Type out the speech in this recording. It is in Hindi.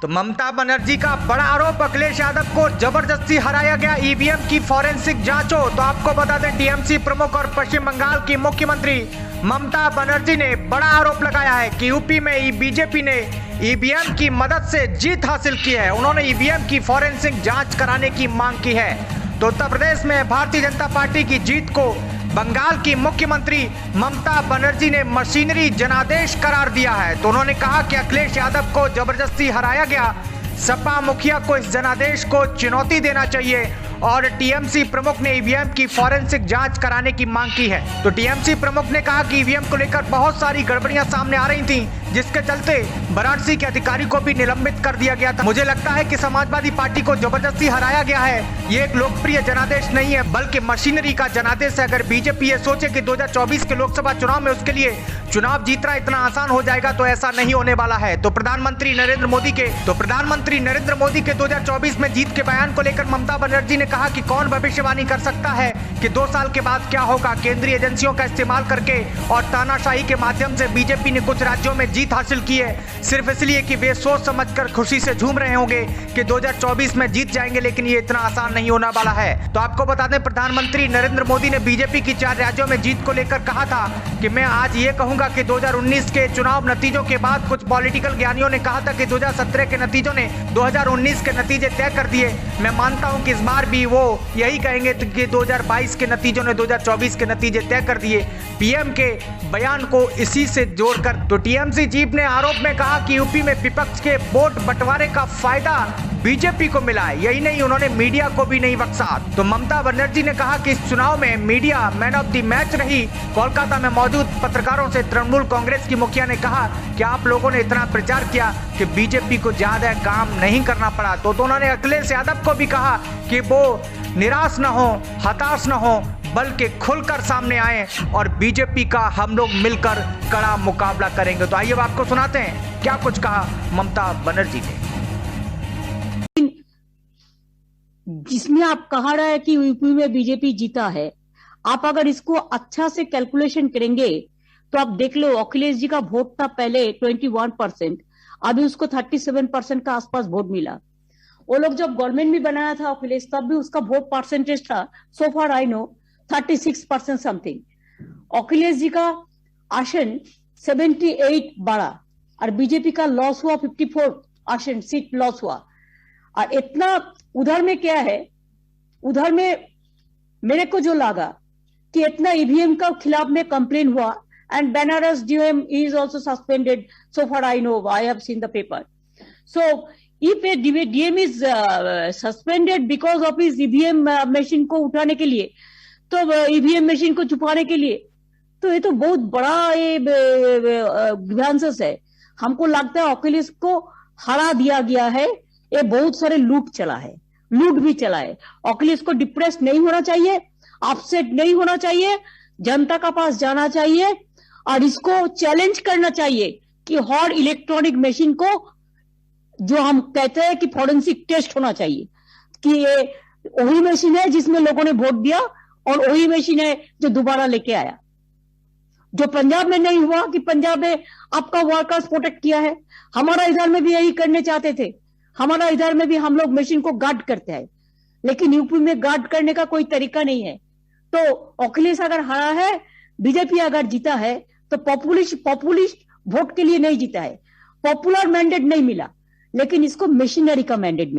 तो ममता बनर्जी का बड़ा आरोप, अखिलेश यादव को जबरदस्ती हराया गया, ईवीएम की फॉरेंसिक जांच हो। तो आपको बता दें, टीएमसी प्रमुख और पश्चिम बंगाल की मुख्यमंत्री ममता बनर्जी ने बड़ा आरोप लगाया है कि यूपी में बीजेपी ने ईवीएम की मदद से जीत हासिल की है। उन्होंने ईवीएम की फॉरेंसिक जांच कराने की मांग की है। तो उत्तर प्रदेश में भारतीय जनता पार्टी की जीत को बंगाल की मुख्यमंत्री ममता बनर्जी ने मशीनरी जनादेश करार दिया है। तो उन्होंने कहा कि अखिलेश यादव को जबरदस्ती हराया गया, सपा मुखिया को इस जनादेश को चुनौती देना चाहिए और टीएमसी प्रमुख ने ईवीएम की फॉरेंसिक जांच कराने की मांग की है। तो टीएमसी प्रमुख ने कहा कि ईवीएम को लेकर बहुत सारी गड़बड़ियां सामने आ रही थी, जिसके चलते वाराणसी के अधिकारी को भी निलंबित कर दिया गया था। मुझे लगता है कि समाजवादी पार्टी को जबरदस्ती हराया गया है। ये एक लोकप्रिय जनादेश नहीं है, बल्कि मशीनरी का जनादेश है। अगर बीजेपी ये सोचे कि 2024 के लोकसभा चुनाव में उसके लिए चुनाव जीतना इतना आसान हो जाएगा, तो ऐसा नहीं होने वाला है। तो प्रधानमंत्री नरेंद्र मोदी के 2024 में जीत के बयान को लेकर ममता बनर्जी ने कहा कि कौन भविष्यवाणी कर सकता है कि 2 साल के बाद क्या होगा। केंद्रीय एजेंसियों का इस्तेमाल करके और तानाशाही के माध्यम से बीजेपी ने कुछ राज्यों में जीत हासिल की है, सिर्फ इसलिए कि वे सोच समझकर खुशी से झूम रहे होंगे कि 2024 में जीत जाएंगे, लेकिन ये इतना आसान नहीं होने वाला है। तो आपको बता दें, प्रधानमंत्री नरेंद्र मोदी ने बीजेपी की 4 राज्यों में जीत को लेकर कहा था कि मैं आज ये कहूंगा कि 2019 के चुनाव नतीजों के बाद कुछ पॉलिटिकल ज्ञानियों ने कहा था कि 2017 के नतीजों ने 2019 के नतीजे तय कर दिए। मैं मानता हूं कि इस बार भी वो यही कहेंगे कि 2022 के नतीजों ने 2024 के नतीजे तय कर दिए। पीएम के बयान को इसी से जोड़कर तो टीएमसी चीफ ने आरोप में कहा कि यूपी में विपक्ष के वोट बंटवारे का फायदा बीजेपी को मिला है। यही नहीं, उन्होंने मीडिया को भी नहीं बख्शा। तो ममता बनर्जी ने कहा कि इस चुनाव में media man of the match रही। कोलकाता में मौजूद पत्रकारों से तृणमूल कांग्रेस की मुखिया ने कहा कि आप लोगों ने इतना प्रचार किया कि बीजेपी को ज्यादा काम नहीं करना पड़ा। तो उन्होंने अखिलेश यादव को भी कहा कि वो निराश न हो, हताश न हो, बल्कि खुलकर सामने आए और बीजेपी का हम लोग मिलकर कड़ा मुकाबला करेंगे। तो आइए अब आपको सुनाते हैं क्या कुछ कहा ममता बनर्जी ने। जिसमें आप कहा रहा है कि यूपी में बीजेपी जीता है, आप अगर इसको अच्छा से कैलकुलेशन करेंगे तो आप देख लो, अखिलेश जी का वोट था पहले 21%, अभी उसको 37% का आसपास वोट मिला। वो लोग जब गवर्नमेंट में बनाया था अखिलेश, तब भी उसका वोट परसेंटेज था, सो फार I know 36% something. Akhilesh ji का आसन 78 बढ़ा और बीजेपी का लॉस हुआ, 54 आसन सीट लॉस हुआ। और इतना उधर में क्या है, उधर में मेरे को जो लगा कि इतना ईवीएम का खिलाफ में कंप्लेन हुआ and Banaras DM is also suspended, so far I know, I have seen the paper. So if a DM is suspended because of his EVM machine को उठाने के लिए, तो EVM मशीन को छुपाने के लिए, तो ये तो बहुत बड़ा ये ग्रीवांसेस है। हमको लगता है अखिलेश को हरा दिया गया है। ये बहुत सारे लूट भी चला है। अखिलेश को डिप्रेस नहीं होना चाहिए, अपसेट नहीं होना चाहिए, जनता का पास जाना चाहिए और इसको चैलेंज करना चाहिए कि हर इलेक्ट्रॉनिक मशीन को, जो हम कहते हैं कि फॉरेंसिक टेस्ट होना चाहिए, कि ये वही मशीन है जिसमें लोगों ने वोट दिया और वही मशीन है जो दोबारा लेके आया। जो पंजाब में नहीं हुआ कि पंजाब में आपका वर्कर्स प्रोटेक्ट किया है, हमारा इधर में भी यही करने चाहते थे। हमारा इधर में भी हम लोग मशीन को गार्ड करते हैं, लेकिन यूपी में गार्ड करने का कोई तरीका नहीं है। तो अखिलेश अगर हारा है, बीजेपी अगर जीता है, तो पॉपुलिस्ट वोट के लिए नहीं जीता है, पॉपुलर मैंडेट नहीं मिला, लेकिन इसको मशीनरी का मैंडेट मिला।